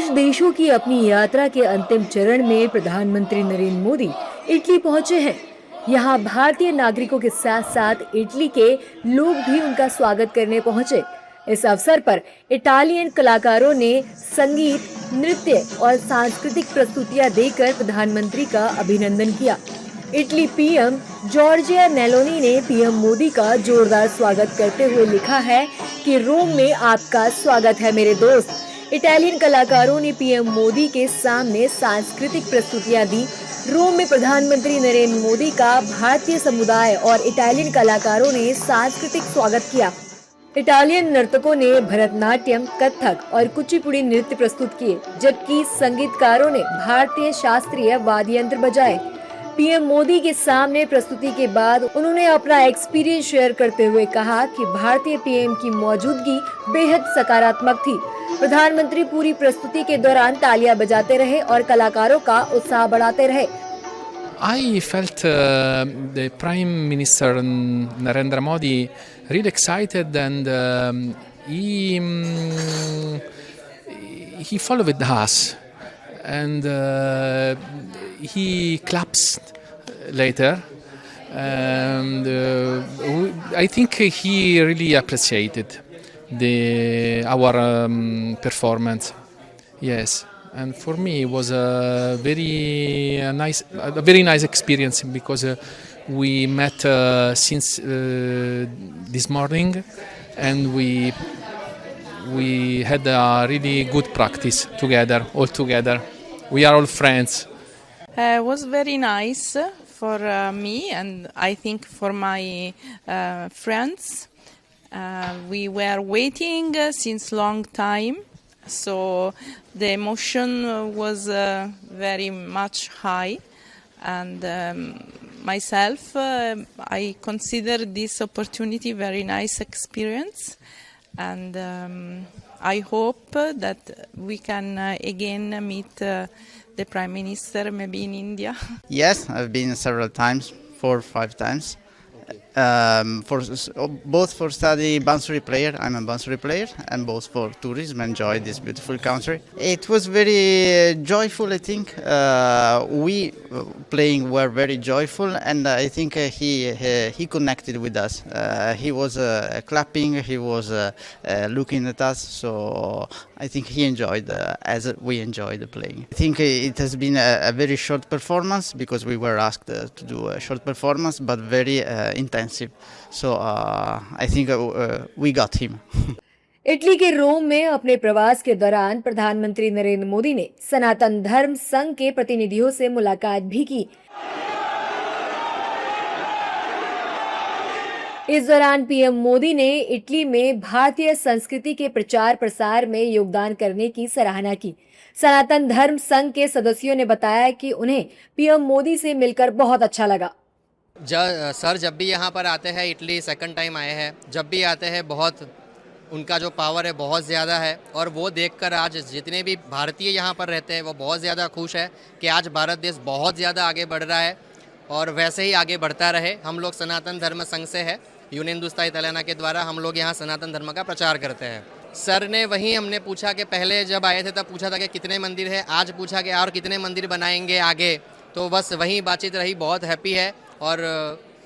5 देशों की अपनी यात्रा के अंतिम चरण में प्रधानमंत्री नरेंद्र मोदी इटली पहुंचे हैं। यहाँ भारतीय नागरिकों के साथ साथ इटली के लोग भी उनका स्वागत करने पहुंचे। इस अवसर पर इटालियन कलाकारों ने संगीत, नृत्य और सांस्कृतिक प्रस्तुतियां देकर प्रधानमंत्री का अभिनंदन किया। इटली पीएम जॉर्जिया मेलोनी ने पीएम मोदी का जोरदार स्वागत करते हुए लिखा है कि रोम में आपका स्वागत है मेरे दोस्त। इटालियन कलाकारों ने पीएम मोदी के सामने सांस्कृतिक प्रस्तुतियां दी। रोम में प्रधानमंत्री नरेंद्र मोदी का भारतीय समुदाय और इटालियन कलाकारों ने सांस्कृतिक स्वागत किया। इटालियन नर्तकों ने भरतनाट्यम, कथक और कुचिपुड़ी नृत्य प्रस्तुत किए, जबकि संगीतकारों ने भारतीय शास्त्रीय वाद्य यंत्र बजाए। पीएम मोदी के सामने प्रस्तुति के बाद उन्होंने अपना एक्सपीरियंस शेयर करते हुए कहा कि भारतीय पीएम की मौजूदगी बेहद सकारात्मक थी। प्रधानमंत्री पूरी प्रस्तुति के दौरान तालियां बजाते रहे और कलाकारों का उत्साह बढ़ाते रहे। I felt the Prime Minister Narendra Modi really excited, and he followed us, and he claps later, and I think he really appreciated our performance. Yes. And for me, it was a very nice experience because we met since this morning, and we had a really good practice together, all together. We are all friends. It was very nice for me, and I think for my friends. We were waiting since long time. So the emotion was very much high, and myself, I consider this opportunity very nice experience, and I hope that we can again meet the Prime Minister maybe in India. Yes, I've been several times, 4 or 5 times. Both for study Bansuri player, I'm a Bansuri player, and both for tourism, enjoy this beautiful country. It was very joyful, I think. We playing were very joyful, and I think he connected with us. He was clapping, he was looking at us, so I think he enjoyed as we enjoyed playing. I think it has been a very short performance because we were asked to do a short performance, but very intensive. So I think we got him. Italy के रोम में अपने प्रवास के दौरान प्रधानमंत्री नरेंद्र मोदी ने सनातन धर्म संघ के प्रतिनिधियों से मुलाकात भी की। इस दौरान पीएम मोदी ने इटली में भारतीय संस्कृति के प्रचार प्रसार में योगदान करने की सराहना की। सनातन धर्म संघ के सदस्यों ने बताया कि उन्हें पीएम मोदी से मिलकर बहुत अच्छा लगा। सर जब भी यहाँ पर आते हैं, इटली सेकंड टाइम आए हैं, जब भी आते हैं बहुत उनका जो पावर है बहुत ज़्यादा है, और वो देखकर आज जितने भी भारतीय यहाँ पर रहते हैं वो बहुत ज़्यादा खुश है कि आज भारत देश बहुत ज़्यादा आगे बढ़ रहा है, और वैसे ही आगे बढ़ता रहे। हम लोग सनातन धर्म संघ से है, यूनियन हिंदुस्तान इटालियाना के द्वारा हम लोग यहाँ सनातन धर्म का प्रचार करते हैं। सर ने वहीं हमने पूछा कि पहले जब आए थे तब पूछा था कि कितने मंदिर है, आज पूछा कि और कितने मंदिर बनाएंगे आगे, तो बस वहीं बातचीत रही। बहुत हैप्पी है, और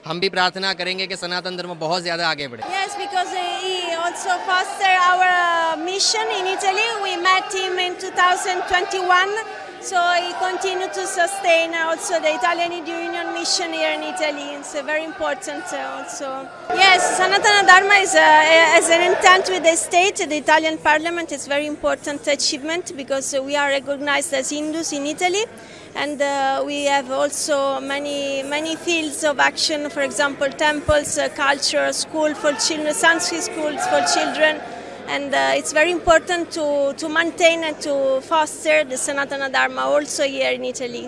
हम भी प्रार्थना करेंगे कि सनातन धर्म बहुत ज़्यादा आगे बढ़े। Yes, because he also foster our mission in Italy. We met him in 2021, so he continued to sustain also the Italian Union mission here in Italy. It's very important also. Yes, Sanatana Dharma is as an intent with the state, the Italian Parliament. It's very important achievement because we are recognized as Hindus in Italy. And we have also many fields of action, for example, temples, culture, school for children, Sanskrit schools for children. And it's very important to maintain and to foster the Sanatana Dharma also here in Italy.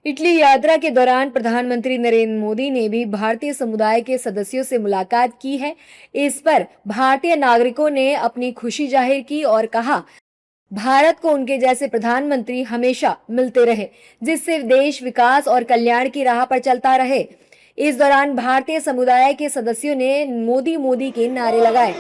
Italy यात्रा के दौरान प्रधानमंत्री नरेंद्र मोदी ने भी भारतीय समुदाय के सदस्यों से मुलाकात की है। इस पर भारतीय नागरिकों ने अपनी खुशी जाहिर की और कहा, भारत को उनके जैसे प्रधानमंत्री हमेशा मिलते रहे, जिससे देश विकास और कल्याण की राह पर चलता रहे। इस दौरान भारतीय समुदाय के सदस्यों ने मोदी मोदी के नारे लगाए।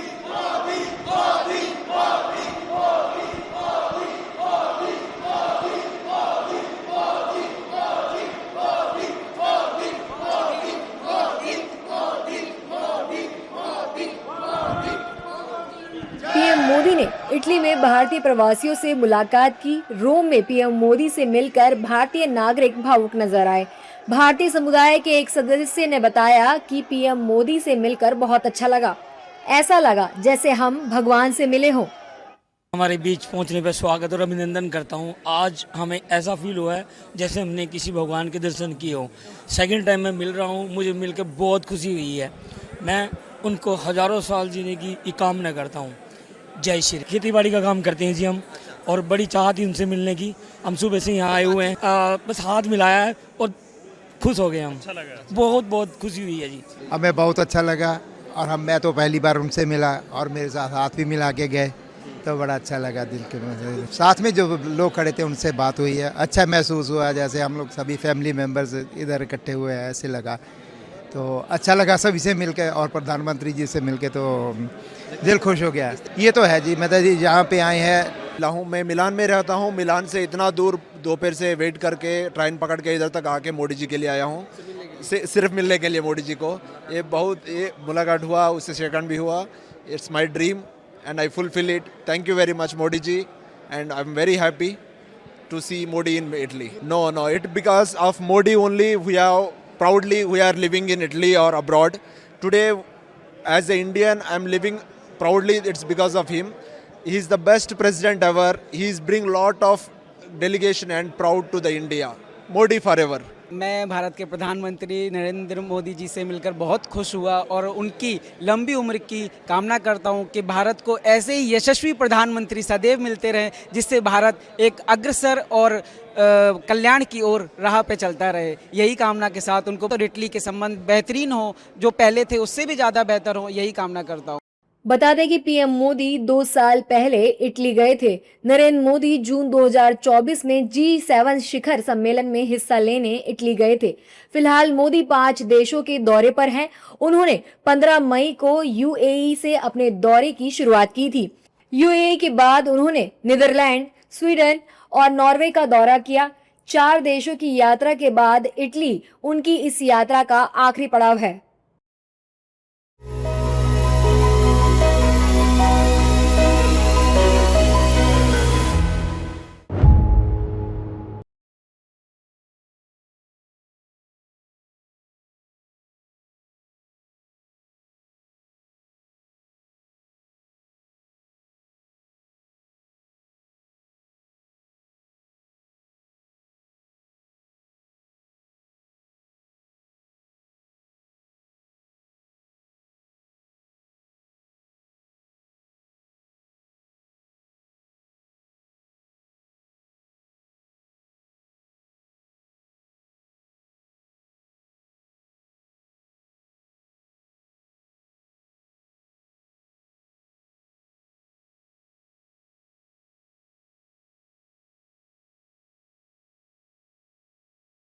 ने इटली में भारतीय प्रवासियों से मुलाकात की। रोम में पीएम मोदी से मिलकर भारतीय नागरिक भावुक नजर आए। भारतीय समुदाय के एक सदस्य ने बताया कि पीएम मोदी से मिलकर बहुत अच्छा लगा, ऐसा लगा जैसे हम भगवान से मिले हों। हमारे बीच पहुंचने पर स्वागत और अभिनंदन करता हूं। आज हमें ऐसा फील हुआ है जैसे हमने किसी भगवान के दर्शन किए हो। सेकंड टाइम मैं मिल रहा हूं, मुझे मिलकर बहुत खुशी हुई है। मैं उनको हज़ारों साल जीने की कामना करता हूं। जय श्री। खेती बाड़ी का काम करते हैं जी हम, और बड़ी चाहत थी उनसे मिलने की। हम सुबह से यहाँ आए हुए हैं, बस हाथ मिलाया है और खुश हो गए हम। अच्छा लगा, बहुत बहुत खुशी हुई है जी। हमें बहुत अच्छा लगा, और मैं तो पहली बार उनसे मिला और मेरे साथ हाथ भी मिला के गए, तो बड़ा अच्छा लगा। दिल के साथ में जो लोग खड़े थे उनसे बात हुई है, अच्छा महसूस हुआ, जैसे हम लोग सभी फैमिली मेम्बर्स इधर इकट्ठे हुए हैं ऐसे लगा। तो अच्छा लगा सभी से मिलकर, और प्रधानमंत्री जी से मिलकर तो दिल खुश हो गया। ये तो है जी, मतलब जी यहाँ पे आए हैं। हूँ मैं मिलान में रहता हूँ। मिलान से इतना दूर दोपहर से वेट करके ट्रेन पकड़ के इधर तक आके मोदी जी के लिए आया हूँ, सिर्फ मिलने के लिए मोदी जी को। ये मुलाकात हुआ, उससे सेकंड भी हुआ। It's my dream and I fulfill it. Thank you very much, Modi ji, and I'm very happy to see Modi in Italy. No, it because of Modi only we are living in Italy or abroad. Today, as an Indian, I'm living proudly. It's because of him. He's the best president ever. He's bring lot of delegation and proud to the India. Modi forever. मैं भारत के प्रधानमंत्री नरेंद्र मोदी जी से मिलकर बहुत खुश हुआ और उनकी लंबी उम्र की कामना करता हूं कि भारत को ऐसे ही यशस्वी प्रधानमंत्री सदैव मिलते रहें, जिससे भारत एक अग्रसर और कल्याण की ओर राह पे चलता रहे। यही कामना के साथ उनको तो इटली के संबंध बेहतरीन हो, जो पहले थे उससे भी ज़्यादा बेहतर हो, यही कामना करता हूँ। बता दें कि पीएम मोदी 2 साल पहले इटली गए थे। नरेंद्र मोदी जून 2024 में G7 शिखर सम्मेलन में हिस्सा लेने इटली गए थे। फिलहाल मोदी 5 देशों के दौरे पर हैं। उन्होंने 15 मई को यूएई से अपने दौरे की शुरुआत की थी। यूएई के बाद उन्होंने नीदरलैंड, स्वीडन और नॉर्वे का दौरा किया। 4 देशों की यात्रा के बाद इटली उनकी इस यात्रा का आखिरी पड़ाव है।